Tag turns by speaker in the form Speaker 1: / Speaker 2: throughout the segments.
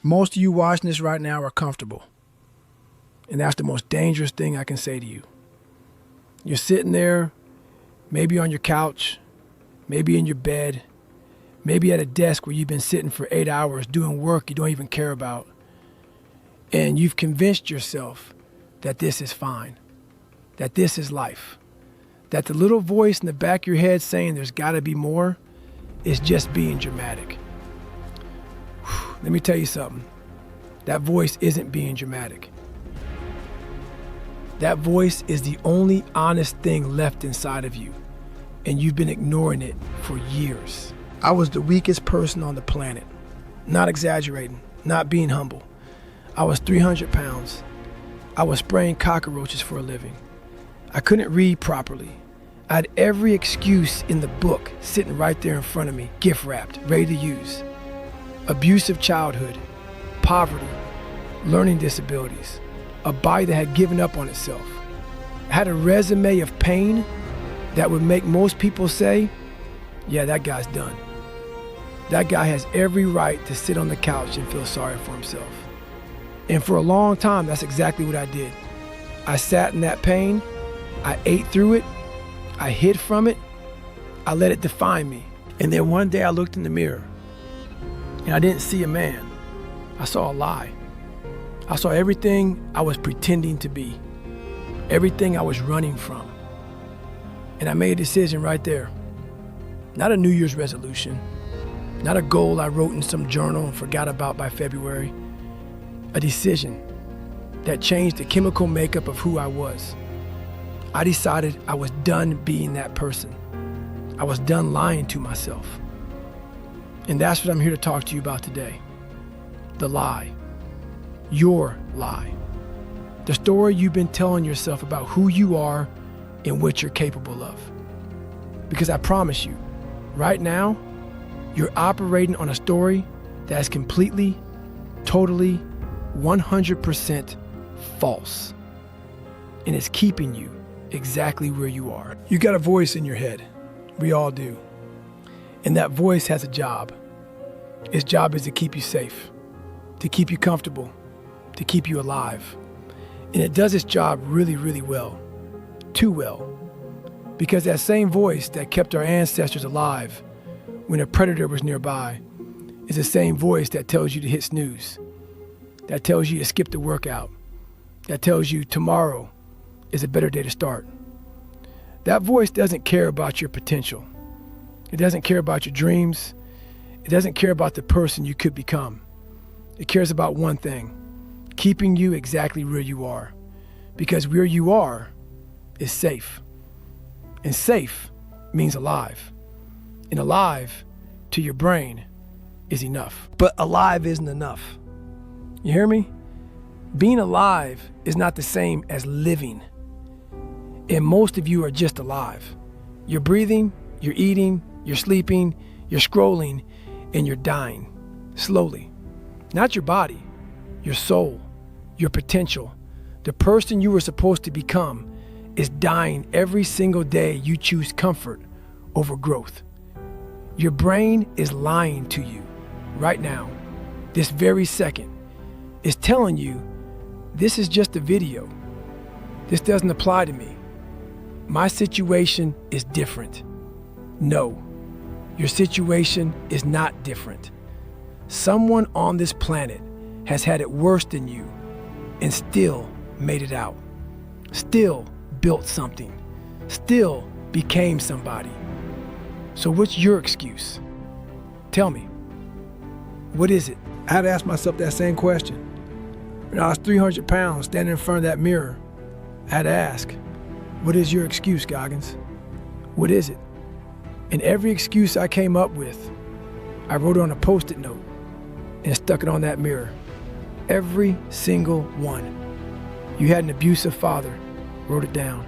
Speaker 1: Most of you watching this right now are comfortable. And that's the most dangerous thing I can say to you. You're sitting there, maybe on your couch, maybe in your bed, maybe at a desk where you've been sitting for 8 hours doing work you don't even care about. And you've convinced yourself that this is fine, that this is life, that the little voice in the back of your head saying there's gotta be more is just being dramatic. Let me tell you something. That voice isn't being dramatic. That voice is the only honest thing left inside of you, and you've been ignoring it for years. I was the weakest person on the planet. Not exaggerating, not being humble. I was 300 pounds. I was spraying cockroaches for a living. I couldn't read properly. I had every excuse in the book sitting right there in front of me, gift wrapped, ready to use. Abusive childhood, poverty, learning disabilities, a body that had given up on itself. I had a resume of pain that would make most people say, yeah, that guy's done. That guy has every right to sit on the couch and feel sorry for himself. And for a long time, that's exactly what I did. I sat in that pain, I ate through it, I hid from it, I let it define me. And then one day I looked in the mirror and I didn't see a man, I saw a lie. I saw everything I was pretending to be, everything I was running from. And I made a decision right there. Not a New Year's resolution, not a goal I wrote in some journal and forgot about by February. A decision that changed the chemical makeup of who I was. I decided I was done being that person. I was done lying to myself. And that's what I'm here to talk to you about today. The lie. Your lie. The story you've been telling yourself about who you are and what you're capable of. Because I promise you, right now, you're operating on a story that is completely, totally, 100% false. And it's keeping you exactly where you are. You got a voice in your head. We all do. And that voice has a job. Its job is to keep you safe, to keep you comfortable, to keep you alive. And it does its job really, really well. Too well. Because that same voice that kept our ancestors alive when a predator was nearby is the same voice that tells you to hit snooze, that tells you to skip the workout, that tells you tomorrow is a better day to start. That voice doesn't care about your potential. It doesn't care about your dreams. It doesn't care about the person you could become. It cares about one thing, keeping you exactly where you are. Because where you are is safe. And safe means alive. And alive, to your brain, is enough. But alive isn't enough. You hear me? Being alive is not the same as living. And most of you are just alive. You're breathing, you're eating, you're sleeping, you're scrolling, and you're dying. Slowly. Not your body, your soul, your potential. The person you were supposed to become is dying every single day you choose comfort over growth. Your brain is lying to you right now, this very second. It's telling you, this is just a video. This doesn't apply to me. My situation is different. No, your situation is not different. Someone on this planet has had it worse than you and still made it out. Still built something. Still became somebody. So what's your excuse? Tell me. What is it? I had to ask myself that same question. When I was 300 pounds standing in front of that mirror, I had to ask, what is your excuse, Goggins? What is it? And every excuse I came up with, I wrote it on a Post-it note and stuck it on that mirror. Every single one. You had an abusive father, wrote it down.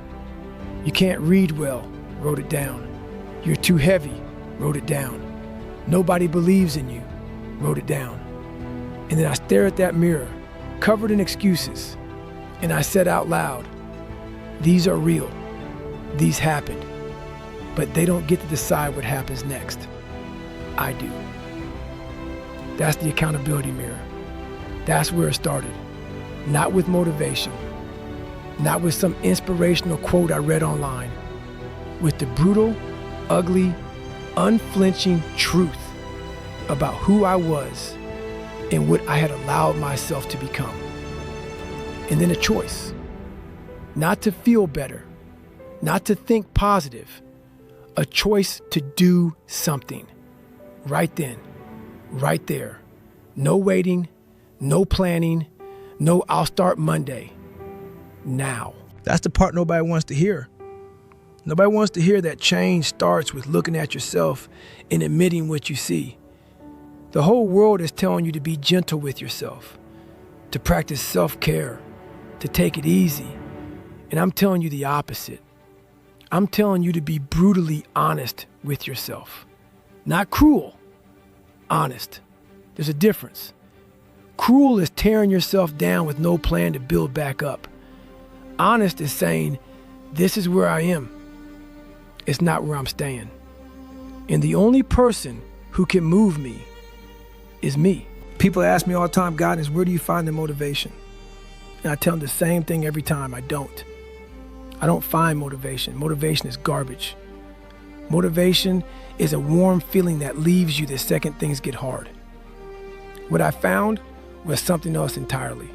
Speaker 1: You can't read well, wrote it down. You're too heavy, wrote it down. Nobody believes in you, wrote it down. And then I stare at that mirror, covered in excuses, and I said out loud, these are real, these happened, but they don't get to decide what happens next. I do. That's the accountability mirror. That's where it started. Not with motivation, not with some inspirational quote I read online, with the brutal, ugly, unflinching truth about who I was and what I had allowed myself to become. And then a choice, not to feel better, not to think positive, a choice to do something. Right then, right there. No waiting, no planning, no I'll start Monday. Now. That's the part nobody wants to hear. Nobody wants to hear that change starts with looking at yourself and admitting what you see. The whole world is telling you to be gentle with yourself, to practice self-care, to take it easy. And I'm telling you the opposite. I'm telling you to be brutally honest with yourself. Not cruel, honest. There's a difference. Cruel is tearing yourself down with no plan to build back up. Honest is saying, this is where I am. It's not where I'm staying. And the only person who can move me is me. People ask me all the time, Goggins, where do you find the motivation? And I tell them the same thing every time, I don't. I don't find motivation. Motivation is garbage. Motivation is a warm feeling that leaves you the second things get hard. What I found was something else entirely.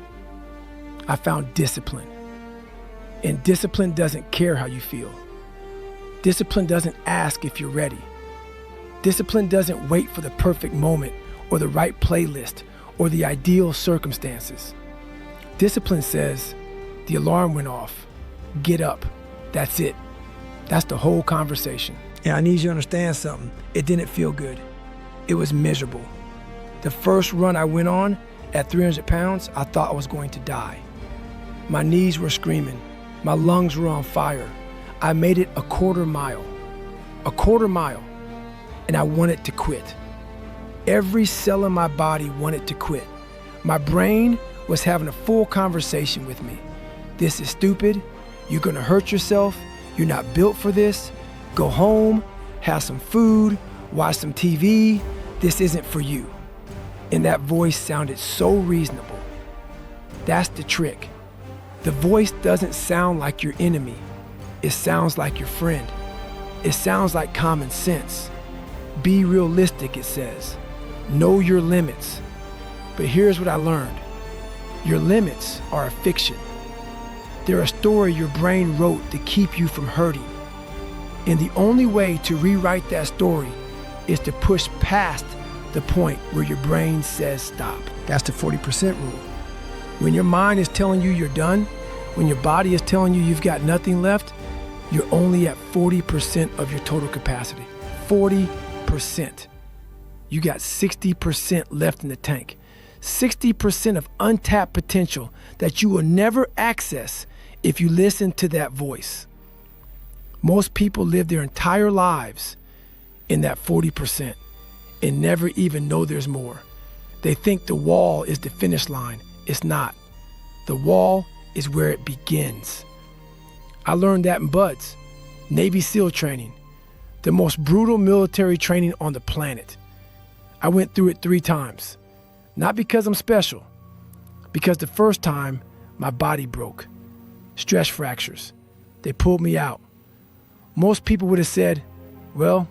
Speaker 1: I found discipline. And discipline doesn't care how you feel. Discipline doesn't ask if you're ready. Discipline doesn't wait for the perfect moment or the right playlist or the ideal circumstances. Discipline says, the alarm went off. Get up. That's it. That's the whole conversation. And I need you to understand something. It didn't feel good. It was miserable. The first run I went on at 300 pounds, I thought I was going to die. My knees were screaming. My lungs were on fire. I made it a quarter mile, and I wanted to quit. Every cell in my body wanted to quit. My brain was having a full conversation with me. This is stupid. You're gonna hurt yourself. You're not built for this. Go home, have some food, watch some TV. This isn't for you. And that voice sounded so reasonable. That's the trick. The voice doesn't sound like your enemy. It sounds like your friend. It sounds like common sense. Be realistic, it says. Know your limits. But here's what I learned. Your limits are a fiction. They're a story your brain wrote to keep you from hurting. And the only way to rewrite that story is to push past the point where your brain says stop. That's the 40% rule. When your mind is telling you you're done, when your body is telling you you've got nothing left, you're only at 40% of your total capacity. 40%. You got 60% left in the tank. 60% of untapped potential that you will never access if you listen to that voice. Most people live their entire lives in that 40% and never even know there's more. They think the wall is the finish line. It's not. The wall is where it begins. I learned that in BUD/S, Navy SEAL training, the most brutal military training on the planet. I went through it 3 times. Not because I'm special, because the first time my body broke. Stress fractures. They pulled me out. Most people would have said, well,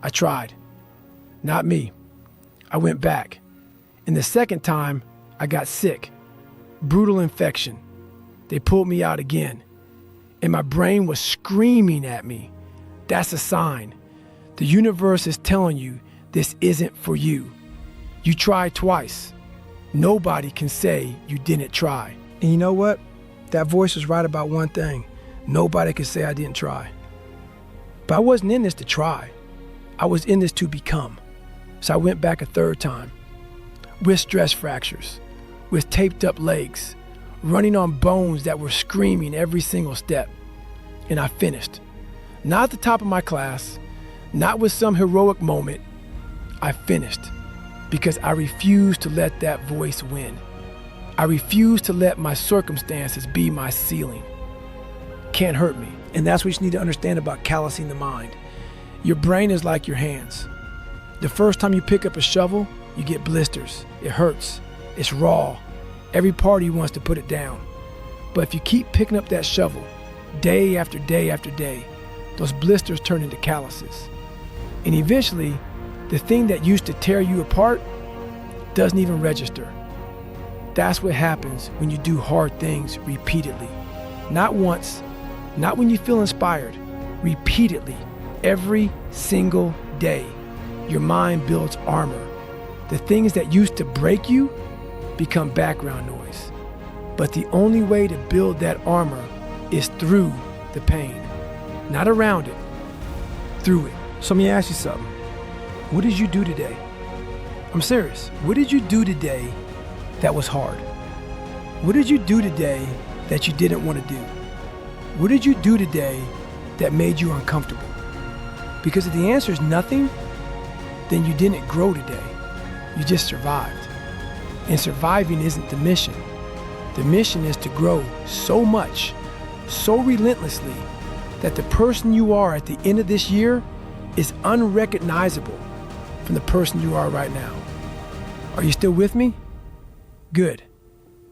Speaker 1: I tried. Not me. I went back. And the second time, I got sick. Brutal infection. They pulled me out again. And my brain was screaming at me. That's a sign. The universe is telling you this isn't for you. You tried twice. Nobody can say you didn't try. And you know what? That voice was right about one thing. Nobody can say I didn't try. But I wasn't in this to try. I was in this to become. So I went back a 3rd time. With stress fractures, with taped up legs, running on bones that were screaming every single step. And I finished. Not at the top of my class, not with some heroic moment. I finished because I refused to let that voice win. I refused to let my circumstances be my ceiling. Can't hurt me. And that's what you need to understand about callousing the mind. Your brain is like your hands. The first time you pick up a shovel, you get blisters. It hurts. It's raw. Every part of you wants to put it down. But if you keep picking up that shovel, day after day after day, those blisters turn into calluses. And eventually, the thing that used to tear you apart doesn't even register. That's what happens when you do hard things repeatedly. Not once, not when you feel inspired, repeatedly, every single day. Your mind builds armor. The things that used to break you become background noise. But the only way to build that armor is through the pain. Not around it, through it. So let me ask you something. What did you do today? I'm serious. What did you do today that was hard? What did you do today that you didn't want to do? What did you do today that made you uncomfortable? Because if the answer is nothing, then you didn't grow today. You just survived. And surviving isn't the mission. The mission is to grow so much, so relentlessly, that the person you are at the end of this year is unrecognizable from the person you are right now. Are you still with me? Good,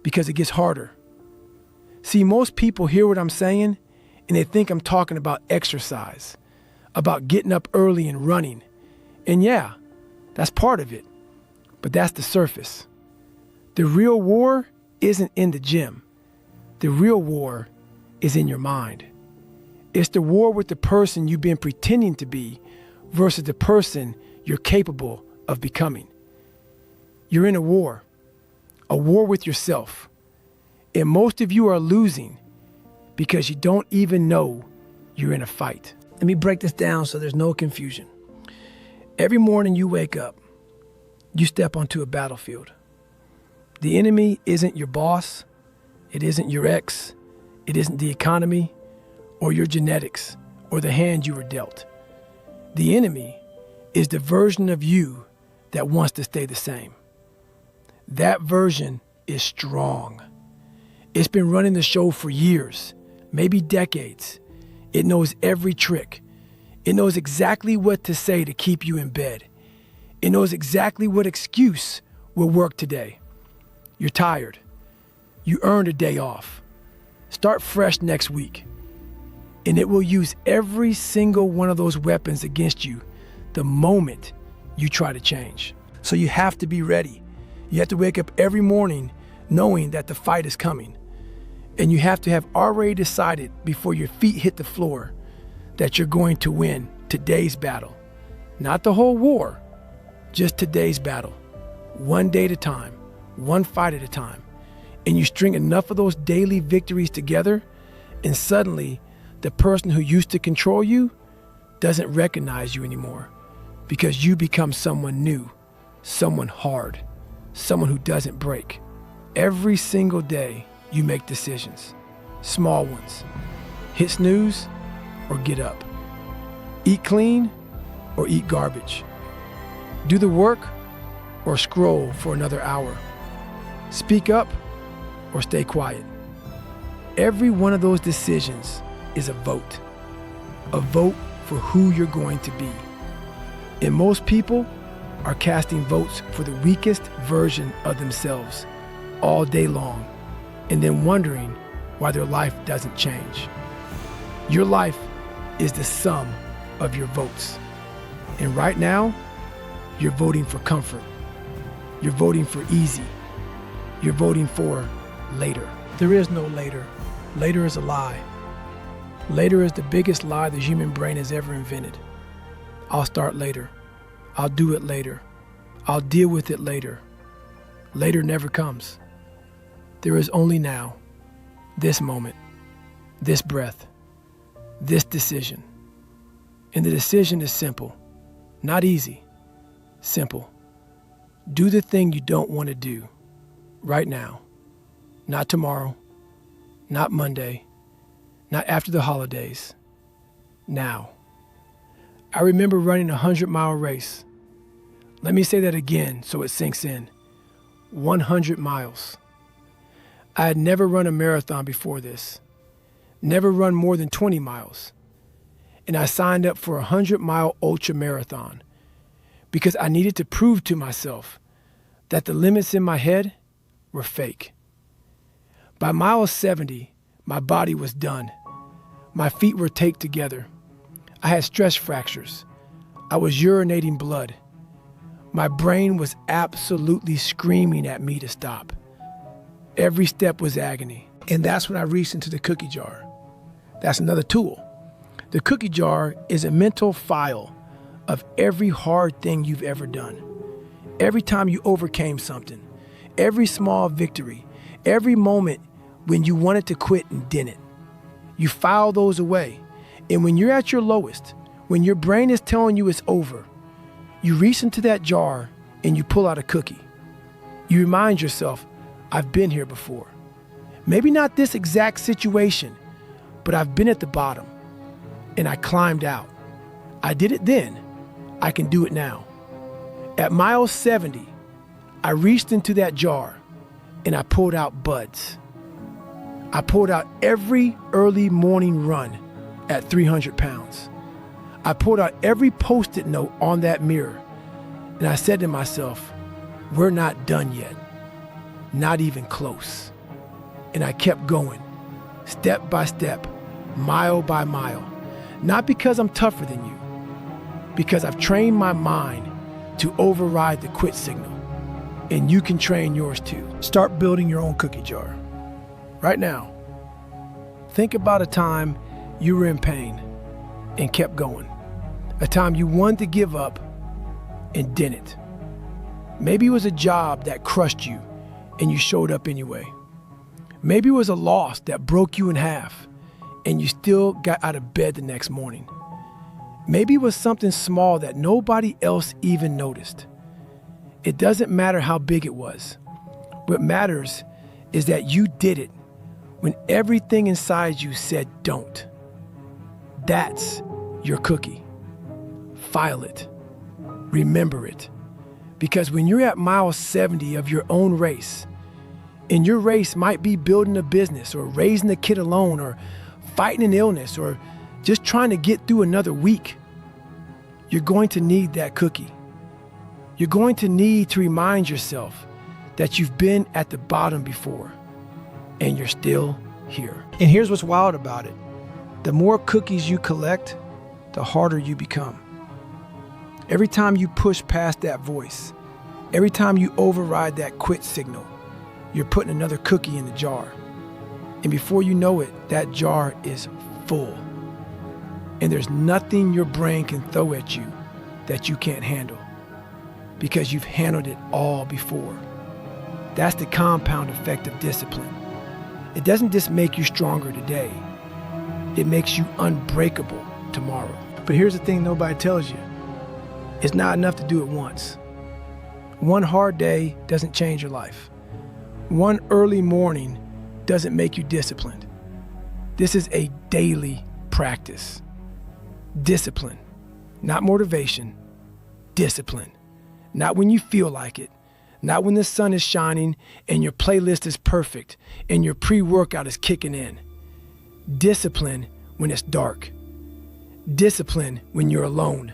Speaker 1: because it gets harder. See, most people hear what I'm saying and they think I'm talking about exercise, about getting up early and running. And yeah, that's part of it, but that's the surface. The real war isn't in the gym. The real war is in your mind. It's the war with the person you've been pretending to be versus the person you're capable of becoming. You're in a war with yourself. And most of you are losing because you don't even know you're in a fight. Let me break this down so there's no confusion. Every morning you wake up, you step onto a battlefield. The enemy isn't your boss. It isn't your ex. It isn't the economy or your genetics or the hand you were dealt. The enemy is the version of you that wants to stay the same. That version is strong. It's been running the show for years, maybe decades. It knows every trick. It knows exactly what to say to keep you in bed. It knows exactly what excuse will work today. You're tired. You earned a day off. Start fresh next week. And it will use every single one of those weapons against you the moment you try to change. So you have to be ready. You have to wake up every morning knowing that the fight is coming. And you have to have already decided before your feet hit the floor that you're going to win today's battle. Not the whole war, just today's battle. One day at a time, one fight at a time. And you string enough of those daily victories together, and suddenly the person who used to control you doesn't recognize you anymore because you become someone new, someone hard, someone who doesn't break. Every single day you make decisions, small ones. Hit snooze or get up. Eat clean or eat garbage. Do the work or scroll for another hour. Speak up or stay quiet. Every one of those decisions is a vote for who you're going to be. And most people are casting votes for the weakest version of themselves all day long, and then wondering why their life doesn't change. Your life is the sum of your votes. And right now, you're voting for comfort. You're voting for easy. You're voting for later. There is no later. Later is a lie. Later is the biggest lie the human brain has ever invented. I'll start later. I'll do it later. I'll deal with it later. Later never comes. There is only now, this moment, this breath, this decision. And the decision is simple, not easy, simple. Do the thing you don't want to do right now, not tomorrow, not Monday, not after the holidays, now. I remember running a 100-mile race. Let me say that again so it sinks in. 100 miles. I had never run a marathon before this, never run more than 20 miles. And I signed up for a 100-mile ultra marathon because I needed to prove to myself that the limits in my head were fake. By mile 70, my body was done. My feet were taped together. I had stress fractures. I was urinating blood. My brain was absolutely screaming at me to stop. Every step was agony. And that's when I reached into the cookie jar. That's another tool. The cookie jar is a mental file of every hard thing you've ever done. Every time you overcame something, every small victory, every moment when you wanted to quit and didn't. You file those away. And when you're at your lowest, when your brain is telling you it's over, you reach into that jar and you pull out a cookie. You remind yourself, I've been here before. Maybe not this exact situation, but I've been at the bottom and I climbed out. I did it then. I can do it now. At mile 70, I reached into that jar and I pulled out buds. I pulled out every early morning run at 300 pounds. I pulled out every Post-it note on that mirror and I said to myself, we're not done yet, not even close. And I kept going, step by step, mile by mile, not because I'm tougher than you, because I've trained my mind to override the quit signal. And you can train yours too. Start building your own cookie jar. Right now, think about a time you were in pain and kept going. A time you wanted to give up and didn't. Maybe it was a job that crushed you and you showed up anyway. Maybe it was a loss that broke you in half and you still got out of bed the next morning. Maybe it was something small that nobody else even noticed. It doesn't matter how big it was. What matters is that you did it when everything inside you said don't. That's your cookie. File it. Remember it. Because when you're at mile 70 of your own race, and your race might be building a business or raising a kid alone or fighting an illness or just trying to get through another week, you're going to need that cookie. You're going to need to remind yourself that you've been at the bottom before and you're still here. And here's what's wild about it. The more cookies you collect, the harder you become. Every time you push past that voice, every time you override that quit signal, you're putting another cookie in the jar. And before you know it, that jar is full. And there's nothing your brain can throw at you that you can't handle, because you've handled it all before. That's the compound effect of discipline. It doesn't just make you stronger today, it makes you unbreakable tomorrow. But here's the thing nobody tells you. It's not enough to do it once. One hard day doesn't change your life. One early morning doesn't make you disciplined. This is a daily practice. Discipline, not motivation. Discipline, not when you feel like it, not when the sun is shining and your playlist is perfect and your pre-workout is kicking in. Discipline when it's dark. Discipline when you're alone.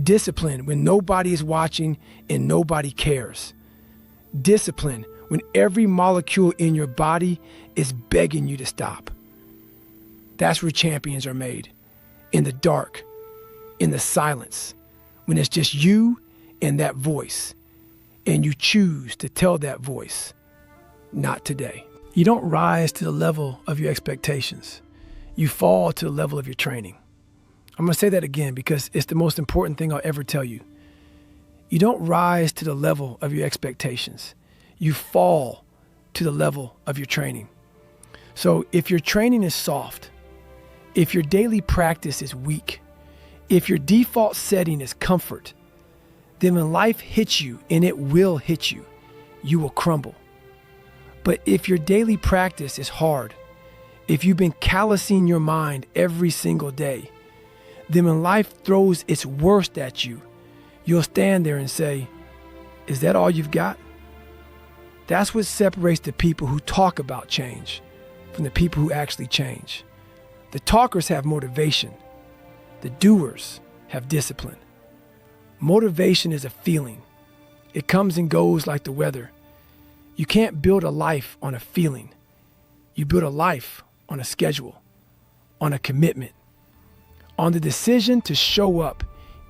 Speaker 1: Discipline when nobody is watching and nobody cares. Discipline when every molecule in your body is begging you to stop. That's where champions are made. In the dark, in the silence, when it's just you and that voice, and you choose to tell that voice, not today. You don't rise to the level of your expectations. You fall to the level of your training. I'm going to say that again because it's the most important thing I'll ever tell you. You don't rise to the level of your expectations. You fall to the level of your training. So if your training is soft, if your daily practice is weak, if your default setting is comfort, then when life hits you, and it will hit you, you will crumble. But if your daily practice is hard, if you've been callousing your mind every single day, then when life throws its worst at you, you'll stand there and say, is that all you've got? That's what separates the people who talk about change from the people who actually change. The talkers have motivation. The doers have discipline. Motivation is a feeling. It comes and goes like the weather. You can't build a life on a feeling. You build a life on a schedule, on a commitment, on the decision to show up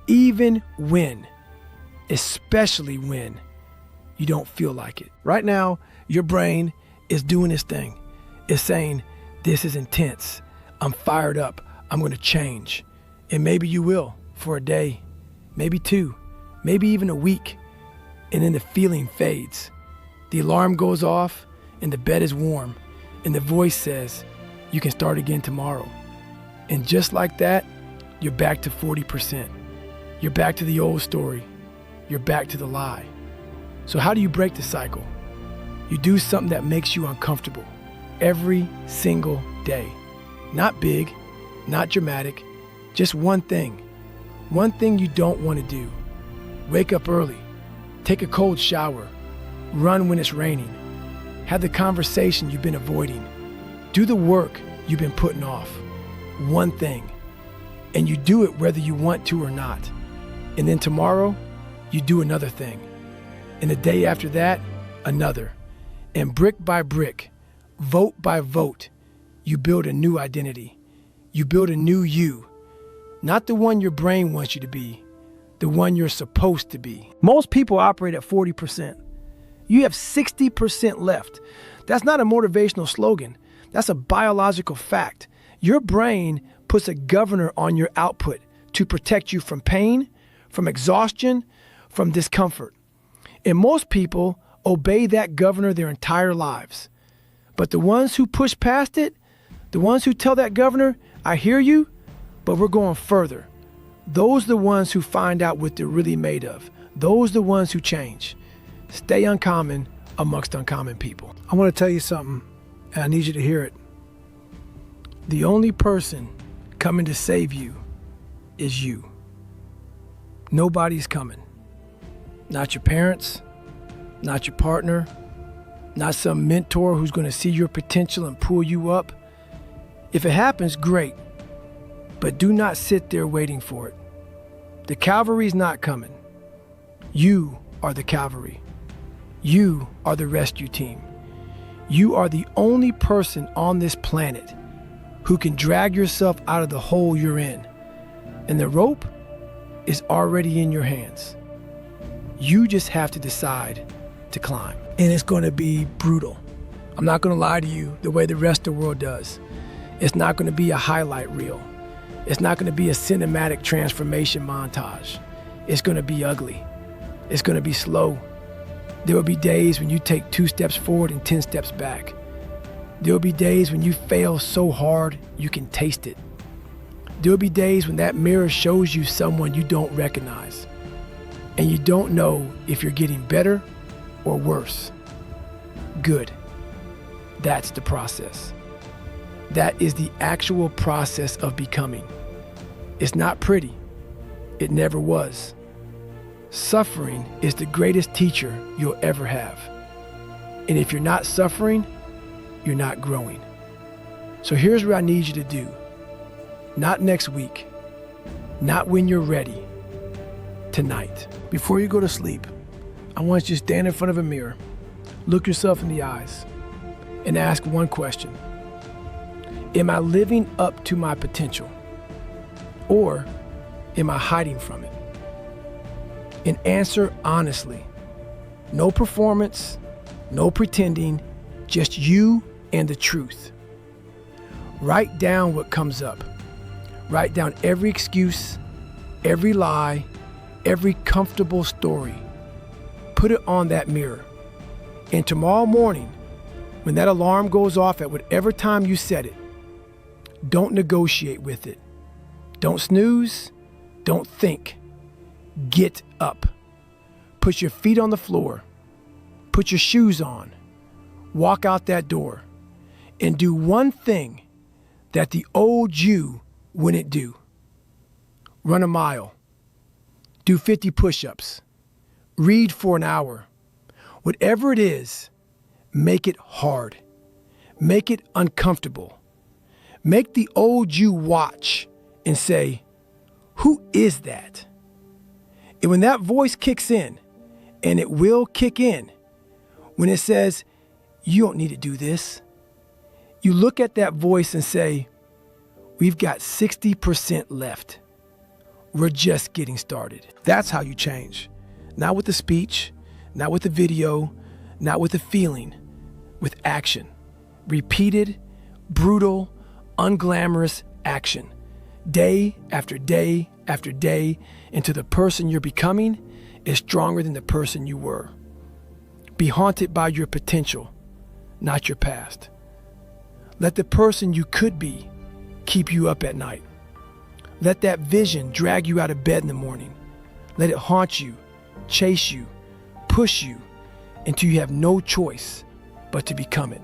Speaker 1: even when, especially when you don't feel like it. Right now, your brain is doing its thing. It's saying, this is intense. I'm fired up. I'm going to change. And maybe you will for a day, maybe two, maybe even a week. And then the feeling fades. The alarm goes off and the bed is warm and the voice says, you can start again tomorrow. And just like that, you're back to 40%. You're back to the old story. You're back to the lie. So how do you break the cycle? You do something that makes you uncomfortable every single day. Not big, not dramatic, just one thing. One thing you don't want to do. Wake up early, take a cold shower, run when it's raining, have the conversation you've been avoiding, do the work you've been putting off. One thing. And you do it whether you want to or not. And then tomorrow, you do another thing. And the day after that, another. And brick by brick, vote by vote, you build a new identity. You build a new you. Not the one your brain wants you to be, the one you're supposed to be. Most people operate at 40%. You have 60% left. That's not a motivational slogan. That's a biological fact. Your brain puts a governor on your output to protect you from pain, from exhaustion, from discomfort. And most people obey that governor their entire lives. But the ones who push past it, the ones who tell that governor, I hear you, but we're going further. Those are the ones who find out what they're really made of. Those are the ones who change. Stay uncommon amongst uncommon people. I want to tell you something, and I need you to hear it. The only person coming to save you is you. Nobody's coming. Not your parents, not your partner, not some mentor who's going to see your potential and pull you up. If it happens, great, but do not sit there waiting for it. The cavalry's not coming. You are the cavalry. You are the rescue team. You are the only person on this planet who can drag yourself out of the hole you're in. And the rope is already in your hands. You just have to decide to climb. And it's going to be brutal. I'm not going to lie to you the way the rest of the world does. It's not going to be a highlight reel. It's not going to be a cinematic transformation montage. It's going to be ugly. It's going to be slow. There will be days when you take 2 steps forward and 10 steps back. There will be days when you fail so hard you can taste it. There will be days when that mirror shows you someone you don't recognize. And you don't know if you're getting better or worse. Good. That's the process. That is the actual process of becoming. It's not pretty. It never was. Suffering is the greatest teacher you'll ever have. And if you're not suffering, you're not growing. So here's what I need you to do. Not next week. Not when you're ready. Tonight. Before you go to sleep, I want you to stand in front of a mirror, look yourself in the eyes, and ask one question. Am I living up to my potential? Or am I hiding from it? And answer honestly. No performance, no pretending, just you and the truth. Write down what comes up. Write down every excuse, every lie, every comfortable story. Put it on that mirror. And tomorrow morning, when that alarm goes off at whatever time you set it, don't negotiate with it. Don't snooze. Don't think. Get up. Put your feet on the floor. Put your shoes on. Walk out that door. And do one thing that the old you wouldn't do. Run a mile. Do 50 push-ups. Read for an hour. Whatever it is, make it hard. Make it uncomfortable. Make the old you watch and say, who is that? And when that voice kicks in, and it will kick in, When it says, you don't need to do this, you look at that voice and say, we've got 60% left. We're just getting started. That's how you change. Not with the speech, not with the video, not with the feeling, with action. Repeated, brutal, unglamorous action. Day after day after day, until the person you're becoming is stronger than the person you were. Be haunted by your potential, not your past. Let the person you could be keep you up at night. Let that vision drag you out of bed in the morning. Let it haunt you, chase you, push you until you have no choice but to become it.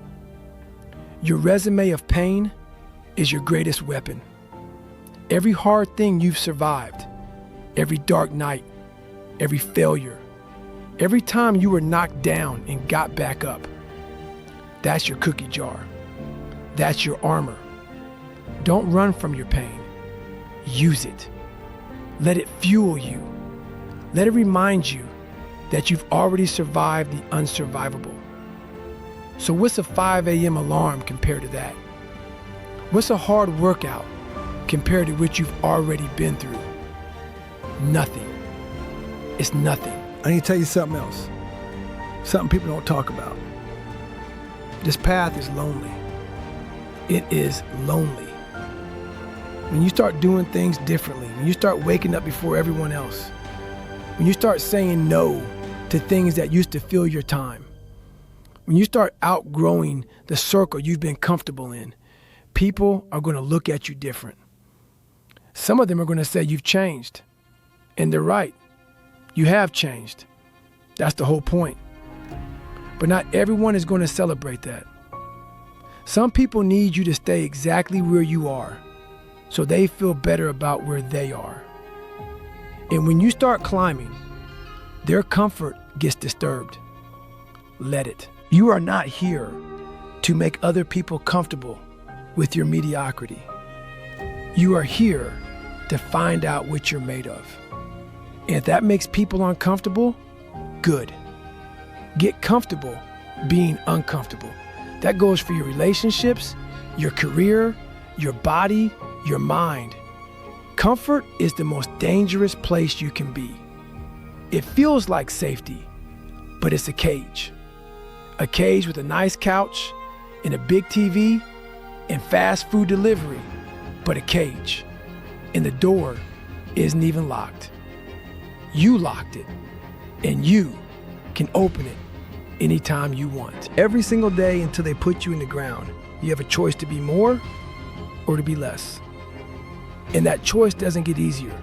Speaker 1: Your resume of pain is your greatest weapon. Every hard thing you've survived, every dark night, every failure, every time you were knocked down and got back up, that's your cookie jar. That's your armor. Don't run from your pain. Use it. Let it fuel you. Let it remind you that you've already survived the unsurvivable. So what's a 5 a.m. alarm compared to that? What's a hard workout compared to what you've already been through? Nothing. It's nothing. I need to tell you something else. Something people don't talk about. This path is lonely. It is lonely. When you start doing things differently, when you start waking up before everyone else, when you start saying no to things that used to fill your time, when you start outgrowing the circle you've been comfortable in, people are going to look at you different. Some of them are going to say you've changed. And they're right. You have changed. That's the whole point. But not everyone is going to celebrate that. Some people need you to stay exactly where you are so they feel better about where they are. And when you start climbing, their comfort gets disturbed. Let it. You are not here to make other people comfortable with your mediocrity. You are here to find out what you're made of. And if that makes people uncomfortable, good. Get comfortable being uncomfortable. That goes for your relationships, your career, your body, your mind. Comfort is the most dangerous place you can be. It feels like safety, but it's a cage. A cage with a nice couch and a big TV and fast food delivery, but a cage. And the door isn't even locked. You locked it, and you can open it anytime you want. Every single day until they put you in the ground, you have a choice to be more or to be less. And that choice doesn't get easier.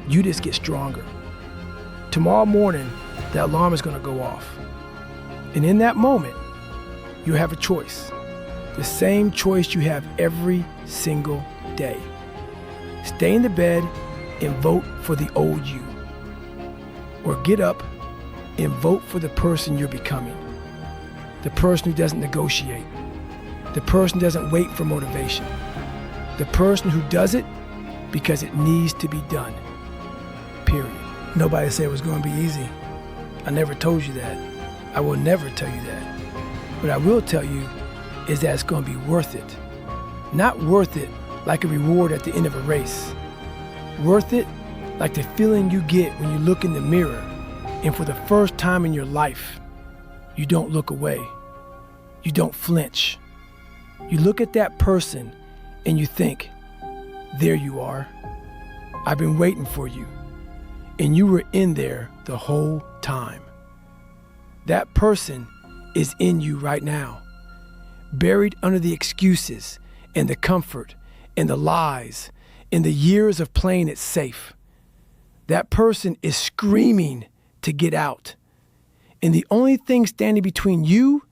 Speaker 1: You just get stronger. Tomorrow morning, that alarm is going to go off. And in that moment, you have a choice. The same choice you have every single day. Stay in the bed and vote for the old you. Or get up and vote for the person you're becoming. The person who doesn't negotiate. The person who doesn't wait for motivation. The person who does it because it needs to be done. Period. Nobody said it was going to be easy. I never told you that. I will never tell you that. What I will tell you is that it's going to be worth it. Not worth it like a reward at the end of a race. Worth it like the feeling you get when you look in the mirror and for the first time in your life, you don't look away. You don't flinch. You look at that person and you think, there you are. I've been waiting for you. And you were in there the whole time. That person is in you right now, buried under the excuses and the comfort and the lies and the years of playing it safe. That person is screaming to get out. And the only thing standing between you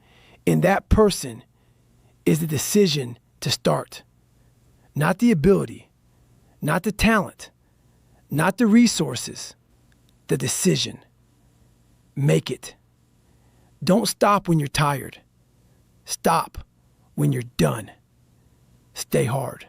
Speaker 1: and that person is the decision to start. Not the ability, not the talent, not the resources, the decision. Make it. Don't stop when you're tired. Stop when you're done. Stay hard.